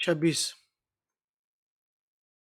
26।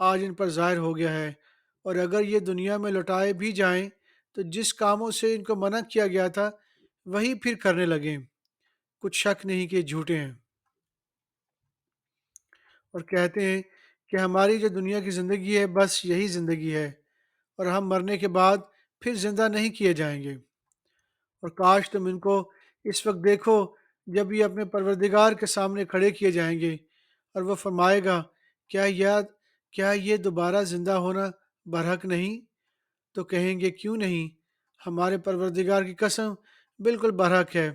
آج ان پر ظاہر ہو گیا ہے، اور اگر یہ دنیا میں لوٹائے بھی جائیں تو جس کاموں سے ان کو منع کیا گیا تھا وہی پھر کرنے لگیں۔ کچھ شک نہیں کہ جھوٹے ہیں، اور کہتے ہیں کہ ہماری جو دنیا کی زندگی ہے بس یہی زندگی ہے، اور ہم مرنے کے بعد پھر زندہ نہیں کیے جائیں گے۔ اور کاش تم ان کو اس وقت دیکھو جب یہ اپنے پروردگار کے سامنے کھڑے کیے جائیں گے، اور وہ فرمائے گا، کیا یہ دوبارہ زندہ ہونا برحق نہیں؟ تو کہیں گے، کیوں نہیں، ہمارے پروردگار کی قسم، بالکل برحق ہے۔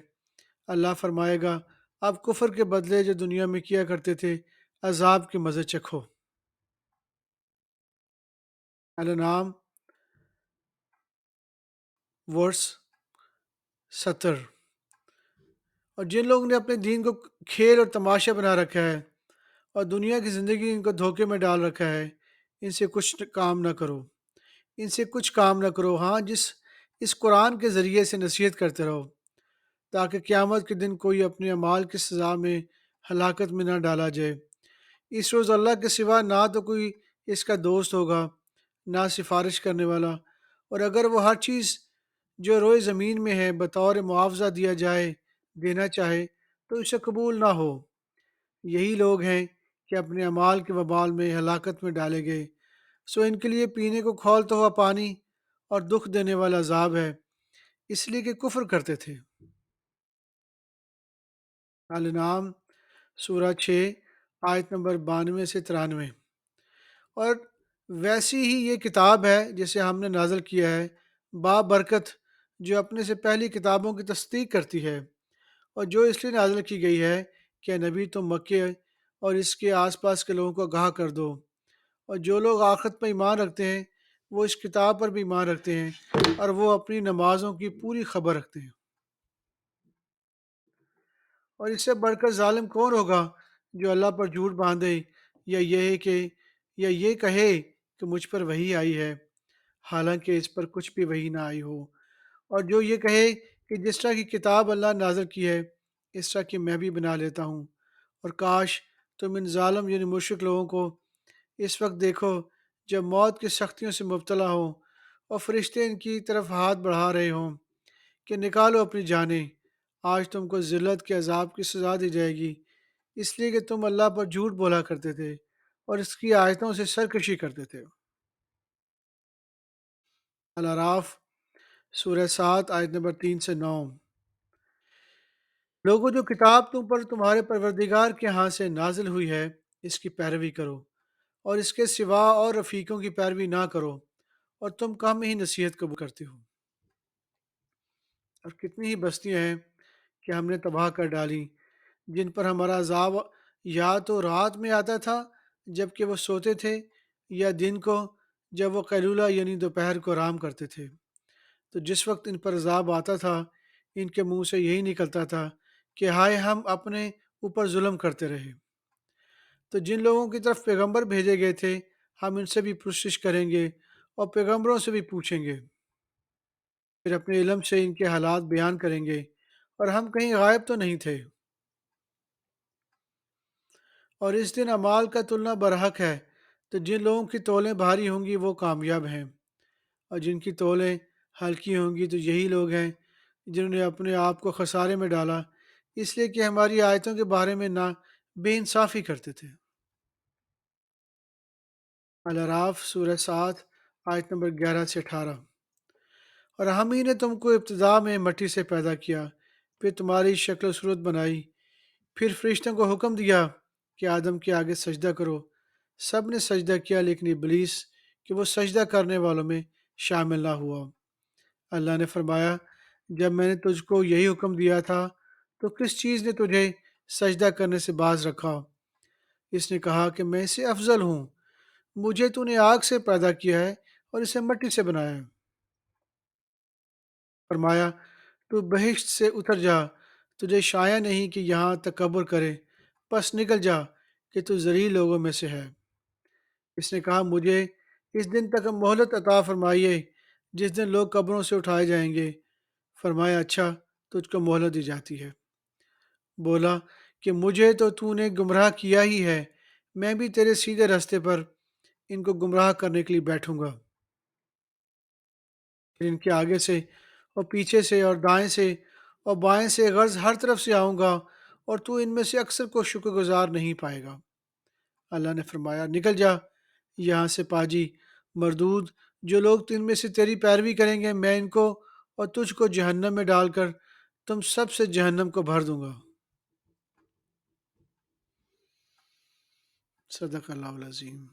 اللہ فرمائے گا، اب کفر کے بدلے جو دنیا میں کیا کرتے تھے عذاب کے مزے چکھو۔ الانعام ورس 70۔ اور جن لوگوں نے اپنے دین کو کھیل اور تماشا بنا رکھا ہے اور دنیا کی زندگی ان کو دھوکے میں ڈال رکھا ہے، ان سے کچھ کام نہ کرو، ان سے کچھ کام نہ کرو، ہاں اس قرآن کے ذریعے سے نصیحت کرتے رہو، تاکہ قیامت کے دن کوئی اپنے اعمال کی سزا میں ہلاکت میں نہ ڈالا جائے۔ اس روز اللہ کے سوا نہ تو کوئی اس کا دوست ہوگا، نہ سفارش کرنے والا، اور اگر وہ ہر چیز جو روئے زمین میں ہے بطور معاوضہ دیا جائے دینا چاہے تو اسے قبول نہ ہو۔ یہی لوگ ہیں کہ اپنے اعمال کے وبال میں ہلاکت میں ڈالے گئے، سو ان کے لیے پینے کو کھولتا ہوا پانی اور دکھ دینے والا عذاب ہے، اس لیے کہ کفر کرتے تھے۔ الانعام سورہ 6 آیت نمبر 92 سے 93۔ اور ویسی ہی یہ کتاب ہے جسے ہم نے نازل کیا ہے بابرکت، جو اپنے سے پہلی کتابوں کی تصدیق کرتی ہے، اور جو اس لیے نازل کی گئی ہے کہ نبی تم مکے اور اس کے آس پاس کے لوگوں کو آگاہ کر دو، اور جو لوگ آخرت پر ایمان رکھتے ہیں وہ اس کتاب پر بھی ایمان رکھتے ہیں، اور وہ اپنی نمازوں کی پوری خبر رکھتے ہیں۔ اور اس سے بڑھ کر ظالم کون ہوگا جو اللہ پر جھوٹ باندھے، یا یہ کہ یا یہ کہے کہ مجھ پر وحی آئی ہے، حالانکہ اس پر کچھ بھی وحی نہ آئی ہو، اور جو یہ کہے کہ جس طرح کی کتاب اللہ نے نازل کی ہے اس طرح کی میں بھی بنا لیتا ہوں۔ اور کاش تم ان ظالم یعنی مشرک لوگوں کو اس وقت دیکھو جب موت کی سختیوں سے مبتلا ہوں، اور فرشتے ان کی طرف ہاتھ بڑھا رہے ہوں کہ نکالو اپنی جانیں، آج تم کو ذلت کے عذاب کی سزا دی جائے گی، اس لیے کہ تم اللہ پر جھوٹ بولا کرتے تھے اور اس کی آیتوں سے سرکشی کرتے تھے۔ الاعراف سورہ 7 آیت نمبر 3 سے 9۔ لوگوں، جو کتاب تم پر تمہارے پروردگار کے ہاں سے نازل ہوئی ہے اس کی پیروی کرو، اور اس کے سوا اور رفیقوں کی پیروی نہ کرو، اور تم کم ہی نصیحت قبول کرتے ہو۔ اور کتنی ہی بستیاں ہیں کہ ہم نے تباہ کر ڈالی جن پر ہمارا عذاب یا تو رات میں آتا تھا جب کہ وہ سوتے تھے، یا دن کو جب وہ قیلولہ یعنی دوپہر کو آرام کرتے تھے، تو جس وقت ان پر عذاب آتا تھا ان کے منہ سے یہی نکلتا تھا کہ ہائے ہم اپنے اوپر ظلم کرتے رہے۔ تو جن لوگوں کی طرف پیغمبر بھیجے گئے تھے ہم ان سے بھی پرسش کریں گے اور پیغمبروں سے بھی پوچھیں گے، پھر اپنے علم سے ان کے حالات بیان کریں گے، اور ہم کہیں غائب تو نہیں تھے۔ اور اس دن اعمال کا تلنا برحق ہے، تو جن لوگوں کی تولیں بھاری ہوں گی وہ کامیاب ہیں، اور جن کی تولیں ہلکی ہوں گی تو یہی لوگ ہیں جنہوں نے اپنے آپ کو خسارے میں ڈالا، اس لیے کہ ہماری آیتوں کے بارے میں نہ بے انصافی کرتے تھے۔ الاعراف سورہ 7 آیت نمبر 11 سے 18۔ اور ہم ہی نے تم کو ابتدا میں مٹی سے پیدا کیا، پھر تمہاری شکل و صورت بنائی، پھر فرشتوں کو حکم دیا کہ آدم کے آگے سجدہ کرو، سب نے سجدہ کیا لیکن ابلیس کہ وہ سجدہ کرنے والوں میں شامل نہ ہوا۔ اللہ نے فرمایا، جب میں نے تجھ کو یہی حکم دیا تھا تو کس چیز نے تجھے سجدہ کرنے سے باز رکھا؟ اس نے کہا کہ میں اس سے افضل ہوں، مجھے تو نے آگ سے پیدا کیا ہے اور اسے مٹی سے بنایا ہے۔ فرمایا، تو بہشت سے اتر جا، تجھے شایع نہیں کہ یہاں تکبر کرے، پس نکل جا کہ تو ذلیل لوگوں میں سے ہے۔ اس نے کہا، مجھے اس دن تک مہلت عطا فرمائیے جس دن لوگ قبروں سے اٹھائے جائیں گے۔ فرمایا، اچھا، تجھ کو مہلت دی جاتی ہے۔ بولا کہ مجھے تو نے گمراہ کیا ہی ہے، میں بھی تیرے سیدھے راستے پر ان کو گمراہ کرنے کے لیے بیٹھوں گا، پھر ان کے آگے سے اور پیچھے سے اور دائیں سے اور بائیں سے غرض ہر طرف سے آؤں گا، اور تو ان میں سے اکثر کو شکر گزار نہیں پائے گا۔ اللہ نے فرمایا، نکل جا یہاں سے پاجی مردود، جو لوگ تم میں سے تیری پیروی کریں گے میں ان کو اور تجھ کو جہنم میں ڈال کر تم سب سے جہنم کو بھر دوں گا۔ صدق اللہ العظیم۔